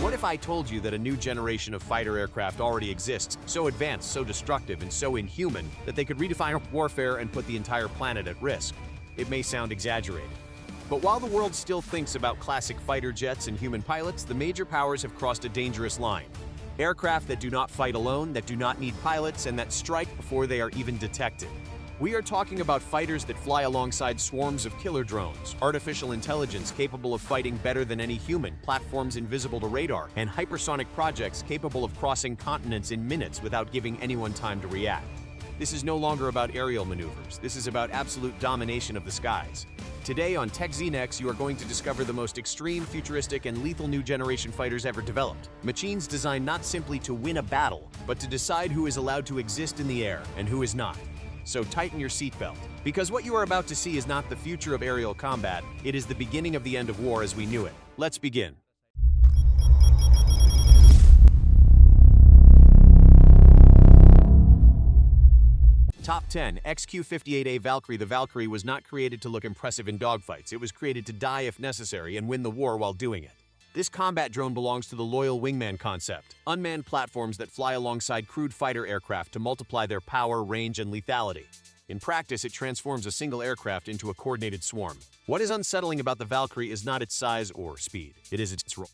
What if I told you that a new generation of fighter aircraft already exists, so advanced, so destructive, and so inhuman that they could redefine warfare and put the entire planet at risk? It may sound exaggerated. But while the world still thinks about classic fighter jets and human pilots, the major powers have crossed a dangerous line. Aircraft that do not fight alone, that do not need pilots, and that strike before they are even detected. We are talking about fighters that fly alongside swarms of killer drones, artificial intelligence capable of fighting better than any human, platforms invisible to radar, and hypersonic projects capable of crossing continents in minutes without giving anyone time to react. This is no longer about aerial maneuvers. This is about absolute domination of the skies. Today on TechZnext, you are going to discover the most extreme, futuristic, and lethal new generation fighters ever developed. Machines designed not simply to win a battle, but to decide who is allowed to exist in the air and who is not. So tighten your seatbelt, because what you are about to see is not the future of aerial combat, it is the beginning of the end of war as we knew it. Let's begin. Top 10. XQ-58A Valkyrie. The Valkyrie was not created to look impressive in dogfights. It was created to die if necessary and win the war while doing it. This combat drone belongs to the loyal wingman concept, unmanned platforms that fly alongside crewed fighter aircraft to multiply their power, range, and lethality. In practice, it transforms a single aircraft into a coordinated swarm. What is unsettling about the Valkyrie is not its size or speed, it is its role.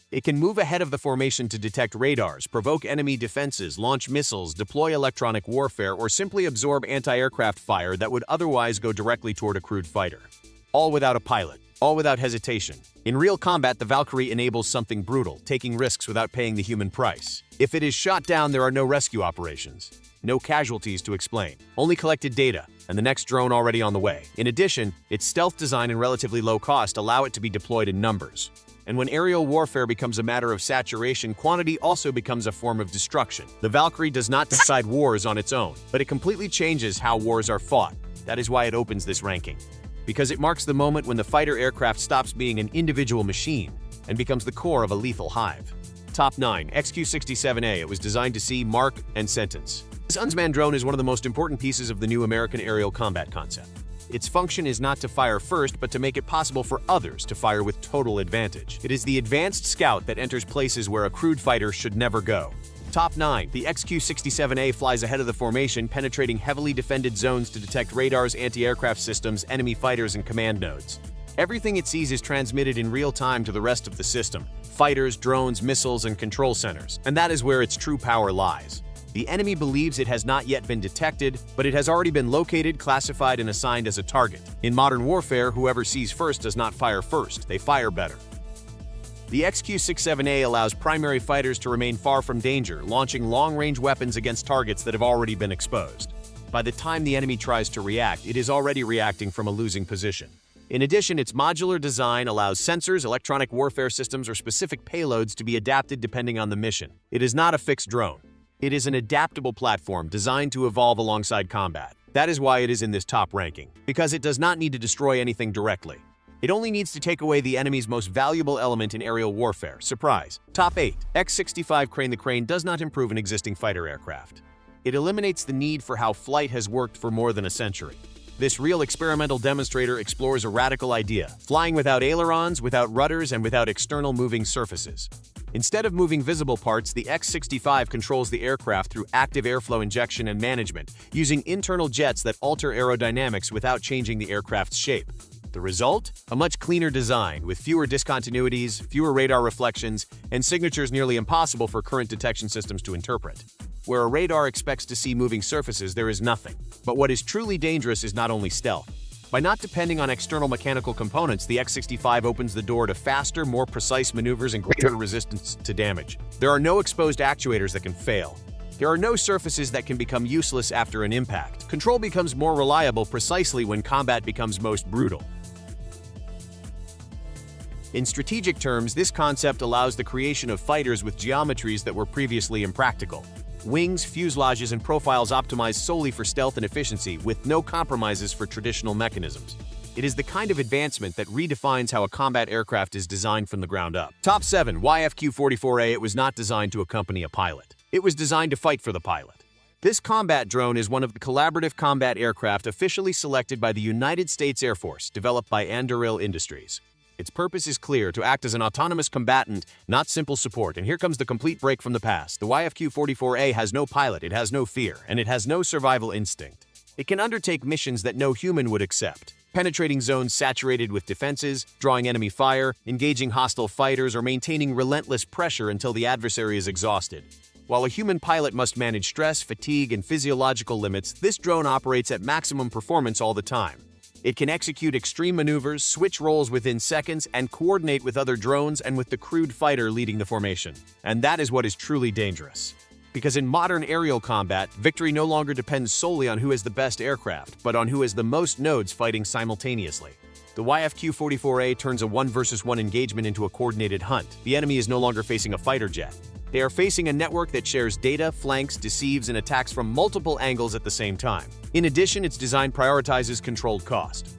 It can move ahead of the formation to detect radars, provoke enemy defenses, launch missiles, deploy electronic warfare, or simply absorb anti-aircraft fire that would otherwise go directly toward a crewed fighter. All without a pilot, all without hesitation. In real combat, the Valkyrie enables something brutal, taking risks without paying the human price. If it is shot down, there are no rescue operations. No casualties to explain, only collected data, and the next drone already on the way. In addition, its stealth design and relatively low cost allow it to be deployed in numbers. And when aerial warfare becomes a matter of saturation, quantity also becomes a form of destruction. The Valkyrie does not decide wars on its own, but it completely changes how wars are fought. That is why it opens this ranking. Because it marks the moment when the fighter aircraft stops being an individual machine and becomes the core of a lethal hive. Top 9. XQ-67A. It was designed to see, mark, and sentence. This unmanned drone is one of the most important pieces of the new American aerial combat concept. Its function is not to fire first, but to make it possible for others to fire with total advantage. It is the advanced scout that enters places where a crewed fighter should never go. Top 9. The XQ-67A flies ahead of the formation, penetrating heavily defended zones to detect radars, anti-aircraft systems, enemy fighters, and command nodes. Everything it sees is transmitted in real time to the rest of the system: fighters, drones, missiles, and control centers. And that is where its true power lies. The enemy believes it has not yet been detected, but it has already been located, classified, and assigned as a target. In modern warfare, whoever sees first does not fire first, they fire better. The XQ-67A allows primary fighters to remain far from danger, launching long-range weapons against targets that have already been exposed. By the time the enemy tries to react, it is already reacting from a losing position. In addition, its modular design allows sensors, electronic warfare systems, or specific payloads to be adapted depending on the mission. It is not a fixed drone. It is an adaptable platform designed to evolve alongside combat. That is why it is in this top ranking, because it does not need to destroy anything directly. It only needs to take away the enemy's most valuable element in aerial warfare. Surprise. Top 8. X-65 Crane. The Crane does not improve an existing fighter aircraft. It eliminates the need for how flight has worked for more than a century. This real experimental demonstrator explores a radical idea: flying without ailerons, without rudders, and without external moving surfaces. Instead of moving visible parts, the X-65 controls the aircraft through active airflow injection and management, using internal jets that alter aerodynamics without changing the aircraft's shape. The result? A much cleaner design, with fewer discontinuities, fewer radar reflections, and signatures nearly impossible for current detection systems to interpret. Where a radar expects to see moving surfaces, there is nothing. But what is truly dangerous is not only stealth. By not depending on external mechanical components, the X-65 opens the door to faster, more precise maneuvers and greater resistance to damage. There are no exposed actuators that can fail. There are no surfaces that can become useless after an impact. Control becomes more reliable precisely when combat becomes most brutal. In strategic terms, this concept allows the creation of fighters with geometries that were previously impractical. Wings, fuselages, and profiles optimized solely for stealth and efficiency, with no compromises for traditional mechanisms. It is the kind of advancement that redefines how a combat aircraft is designed from the ground up. Top 7. XQ-44A. It was not designed to accompany a pilot. It was designed to fight for the pilot. This combat drone is one of the collaborative combat aircraft officially selected by the United States Air Force, developed by Anduril Industries. Its purpose is clear: to act as an autonomous combatant, not simple support. And here comes the complete break from the past. The XQ-58A has no pilot, it has no fear, and it has no survival instinct. It can undertake missions that no human would accept, penetrating zones saturated with defenses, drawing enemy fire, engaging hostile fighters, or maintaining relentless pressure until the adversary is exhausted. While a human pilot must manage stress, fatigue, and physiological limits, this drone operates at maximum performance all the time. It can execute extreme maneuvers, switch roles within seconds, and coordinate with other drones and with the crewed fighter leading the formation. And that is what is truly dangerous. Because in modern aerial combat, victory no longer depends solely on who has the best aircraft, but on who has the most nodes fighting simultaneously. The XQ-58A turns a 1-versus-1 engagement into a coordinated hunt. The enemy is no longer facing a fighter jet. They are facing a network that shares data, flanks, deceives, and attacks from multiple angles at the same time. In addition, its design prioritizes controlled cost.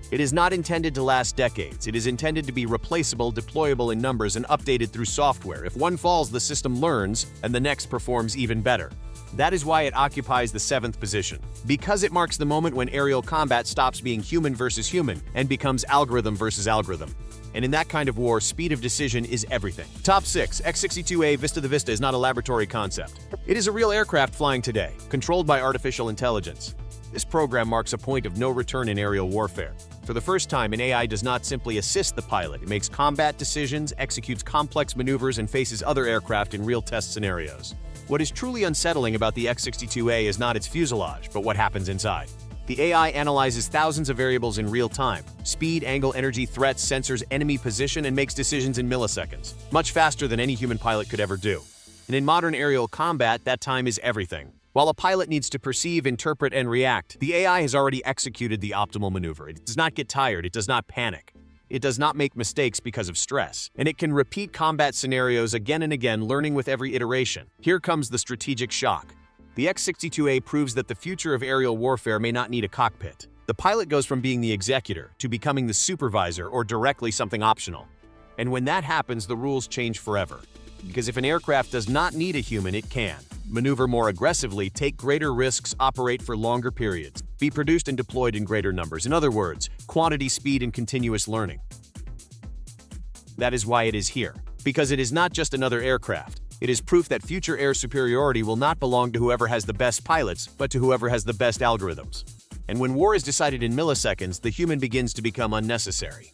It is not intended to last decades. It is intended to be replaceable, deployable in numbers, and updated through software. If one falls, the system learns, and the next performs even better. That is why it occupies the 7th position. Because it marks the moment when aerial combat stops being human versus human and becomes algorithm versus algorithm. And in that kind of war, speed of decision is everything. Top 6. X-62A VISTA. The VISTA is not a laboratory concept. It is a real aircraft flying today, controlled by artificial intelligence. This program marks a point of no return in aerial warfare. For the first time, an AI does not simply assist the pilot. It makes combat decisions, executes complex maneuvers, and faces other aircraft in real test scenarios. What is truly unsettling about the X-62A is not its fuselage, but what happens inside. The AI analyzes thousands of variables in real time: speed, angle, energy, threats, sensors, enemy position, and makes decisions in milliseconds, much faster than any human pilot could ever do. And in modern aerial combat, that time is everything. While a pilot needs to perceive, interpret, and react, the AI has already executed the optimal maneuver. It does not get tired, it does not panic. It does not make mistakes because of stress, and it can repeat combat scenarios again and again, learning with every iteration. Here comes the strategic shock. The X-62A proves that the future of aerial warfare may not need a cockpit. The pilot goes from being the executor to becoming the supervisor, or directly something optional. And when that happens, the rules change forever. Because if an aircraft does not need a human, it can maneuver more aggressively, take greater risks, operate for longer periods, be produced and deployed in greater numbers. In other words, quantity, speed, and continuous learning. That is why it is here. Because it is not just another aircraft. It is proof that future air superiority will not belong to whoever has the best pilots, but to whoever has the best algorithms. And when war is decided in milliseconds, the human begins to become unnecessary.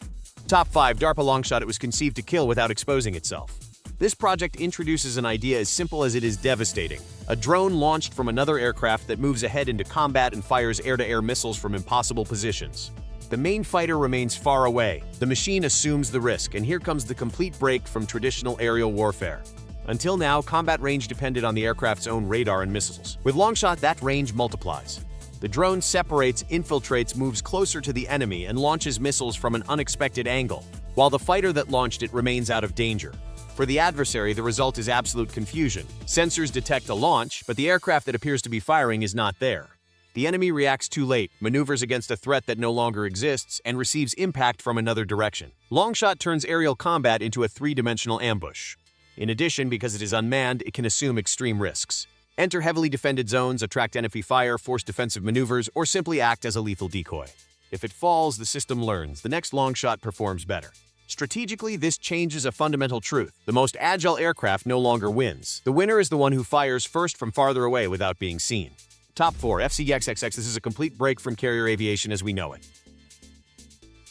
Top 5. DARPA Longshot. It was conceived to kill without exposing itself. This project introduces an idea as simple as it is devastating. A drone launched from another aircraft that moves ahead into combat and fires air-to-air missiles from impossible positions. The main fighter remains far away. The machine assumes the risk, and here comes the complete break from traditional aerial warfare. Until now, combat range depended on the aircraft's own radar and missiles. With Longshot, that range multiplies. The drone separates, infiltrates, moves closer to the enemy, and launches missiles from an unexpected angle, while the fighter that launched it remains out of danger. For the adversary, the result is absolute confusion. Sensors detect a launch, but the aircraft that appears to be firing is not there. The enemy reacts too late, maneuvers against a threat that no longer exists, and receives impact from another direction. Longshot turns aerial combat into a three-dimensional ambush. In addition, because it is unmanned, it can assume extreme risks. Enter heavily defended zones, attract enemy fire, force defensive maneuvers, or simply act as a lethal decoy. If it falls, the system learns. The next Longshot performs better. Strategically, this changes a fundamental truth. The most agile aircraft no longer wins. The winner is the one who fires first from farther away without being seen. Top 4. FCXXX. This is a complete break from carrier aviation as we know it.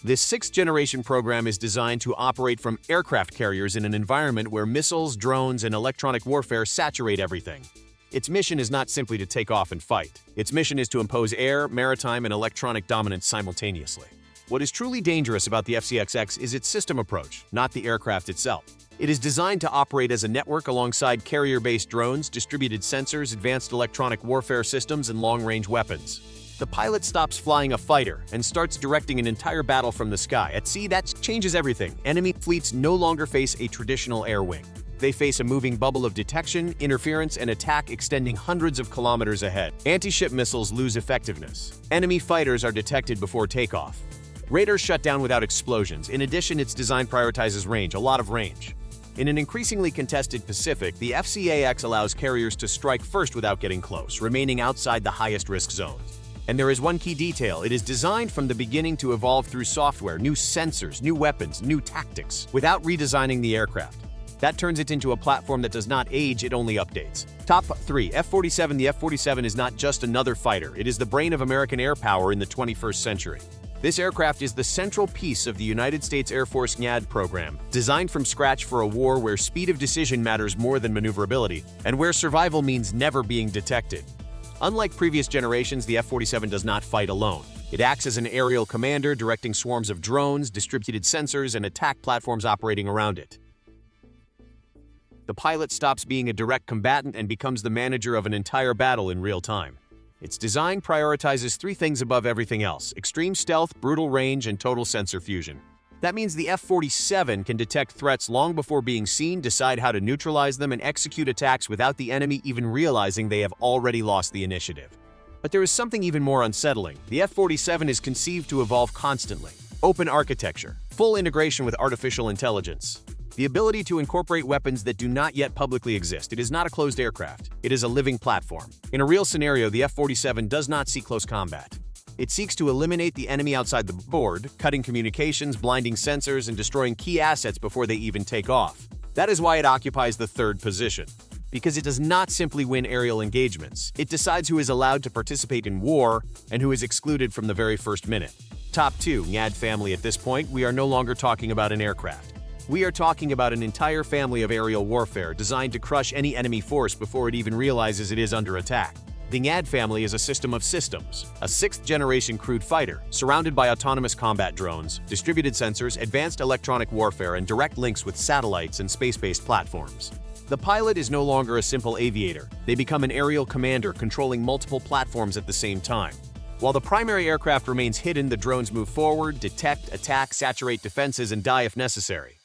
This 6th-generation program is designed to operate from aircraft carriers in an environment where missiles, drones, and electronic warfare saturate everything. Its mission is not simply to take off and fight. Its mission is to impose air, maritime, and electronic dominance simultaneously. What is truly dangerous about the FCXX is its system approach, not the aircraft itself. It is designed to operate as a network alongside carrier-based drones, distributed sensors, advanced electronic warfare systems, and long-range weapons. The pilot stops flying a fighter and starts directing an entire battle from the sky. At sea, that changes everything. Enemy fleets no longer face a traditional air wing. They face a moving bubble of detection, interference, and attack extending hundreds of kilometers ahead. Anti-ship missiles lose effectiveness. Enemy fighters are detected before takeoff. Radars shut down without explosions. In addition, its design prioritizes range, a lot of range. In an increasingly contested Pacific, the FCAX allows carriers to strike first without getting close, remaining outside the highest risk zones. And there is one key detail: it is designed from the beginning to evolve through software, new sensors, new weapons, new tactics, without redesigning the aircraft. That turns it into a platform that does not age, it only updates. Top 3. F-47. The F-47 is not just another fighter, it is the brain of American air power in the 21st century. This aircraft is the central piece of the United States Air Force XQ program, designed from scratch for a war where speed of decision matters more than maneuverability, and where survival means never being detected. Unlike previous generations, the F-47 does not fight alone. It acts as an aerial commander, directing swarms of drones, distributed sensors, and attack platforms operating around it. The pilot stops being a direct combatant and becomes the manager of an entire battle in real time. Its design prioritizes 3 things above everything else: extreme stealth, brutal range, and total sensor fusion. That means the F-47 can detect threats long before being seen, decide how to neutralize them, and execute attacks without the enemy even realizing they have already lost the initiative. But there is something even more unsettling. The F-47 is conceived to evolve constantly. Open architecture, full integration with artificial intelligence, the ability to incorporate weapons that do not yet publicly exist. It is not a closed aircraft. It is a living platform. In a real scenario, the F-47 does not seek close combat. It seeks to eliminate the enemy outside the board, cutting communications, blinding sensors, and destroying key assets before they even take off. That is why it occupies the 3rd position. Because it does not simply win aerial engagements. It decides who is allowed to participate in war and who is excluded from the very first minute. Top 2. XQ family. At this point, we are no longer talking about an aircraft. We are talking about an entire family of aerial warfare designed to crush any enemy force before it even realizes it is under attack. The XQ family is a system of systems, a 6th-generation crewed fighter, surrounded by autonomous combat drones, distributed sensors, advanced electronic warfare, and direct links with satellites and space-based platforms. The pilot is no longer a simple aviator. They become an aerial commander controlling multiple platforms at the same time. While the primary aircraft remains hidden, the drones move forward, detect, attack, saturate defenses, and die if necessary.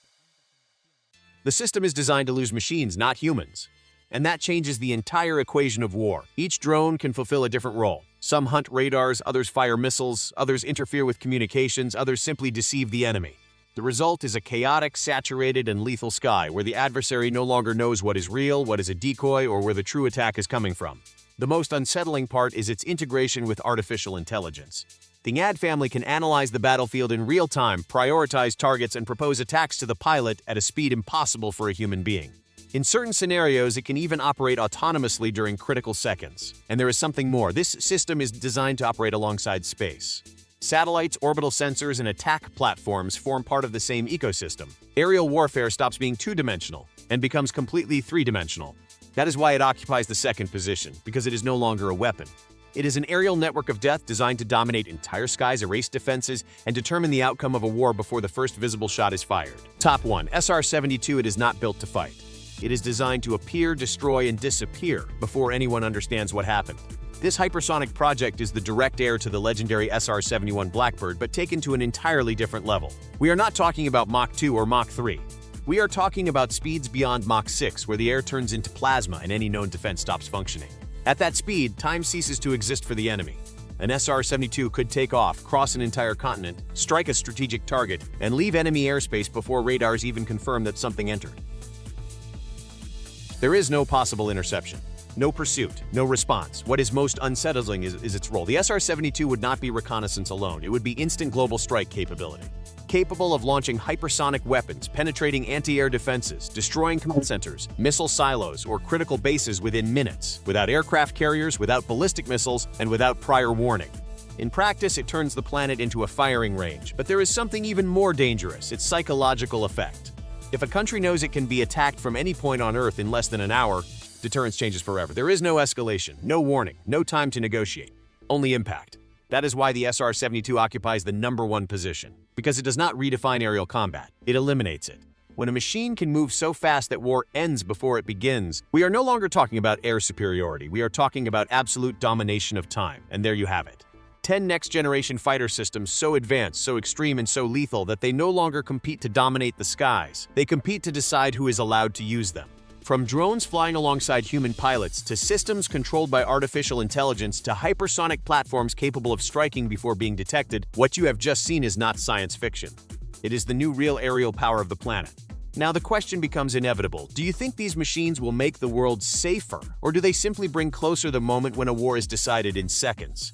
The system is designed to lose machines, not humans. And that changes the entire equation of war. Each drone can fulfill a different role. Some hunt radars, others fire missiles, others interfere with communications, others simply deceive the enemy. The result is a chaotic, saturated, and lethal sky where the adversary no longer knows what is real, what is a decoy, or where the true attack is coming from. The most unsettling part is its integration with artificial intelligence. The XQ family can analyze the battlefield in real time, prioritize targets, and propose attacks to the pilot at a speed impossible for a human being. In certain scenarios, it can even operate autonomously during critical seconds. And there is something more. This system is designed to operate alongside space. Satellites, orbital sensors, and attack platforms form part of the same ecosystem. Aerial warfare stops being 2-dimensional and becomes completely 3-dimensional. That is why it occupies the 2nd position, because it is no longer a weapon. It is an aerial network of death designed to dominate entire skies, erase defenses, and determine the outcome of a war before the first visible shot is fired. Top 1. SR-72. It is not built to fight. It is designed to appear, destroy, and disappear before anyone understands what happened. This hypersonic project is the direct heir to the legendary SR-71 Blackbird, but taken to an entirely different level. We are not talking about Mach 2 or Mach 3. We are talking about speeds beyond Mach 6, where the air turns into plasma and any known defense stops functioning. At that speed, time ceases to exist for the enemy. An SR-72 could take off, cross an entire continent, strike a strategic target, and leave enemy airspace before radars even confirm that something entered. There is no possible interception. No pursuit, no response. What is most unsettling is its role. The SR-72 would not be reconnaissance alone. It would be instant global strike capability. Capable of launching hypersonic weapons, penetrating anti-air defenses, destroying command centers, missile silos, or critical bases within minutes, without aircraft carriers, without ballistic missiles, and without prior warning. In practice, it turns the planet into a firing range, but there is something even more dangerous: its psychological effect. If a country knows it can be attacked from any point on Earth in less than an hour, deterrence changes forever. There is no escalation, no warning, no time to negotiate, only impact. That is why the SR-72 occupies the #1 position, because it does not redefine aerial combat, it eliminates it. When a machine can move so fast that war ends before it begins, we are no longer talking about air superiority, we are talking about absolute domination of time, and there you have it. 10 next-generation fighter systems so advanced, so extreme, and so lethal that they no longer compete to dominate the skies, they compete to decide who is allowed to use them. From drones flying alongside human pilots, to systems controlled by artificial intelligence, to hypersonic platforms capable of striking before being detected, what you have just seen is not science fiction. It is the new real aerial power of the planet. Now the question becomes inevitable. Do you think these machines will make the world safer, or do they simply bring closer the moment when a war is decided in seconds?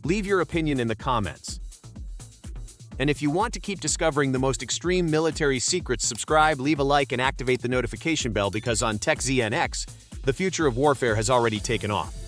Leave your opinion in the comments. And if you want to keep discovering the most extreme military secrets, subscribe, leave a like, and activate the notification bell, because on TechZNX, the future of warfare has already taken off.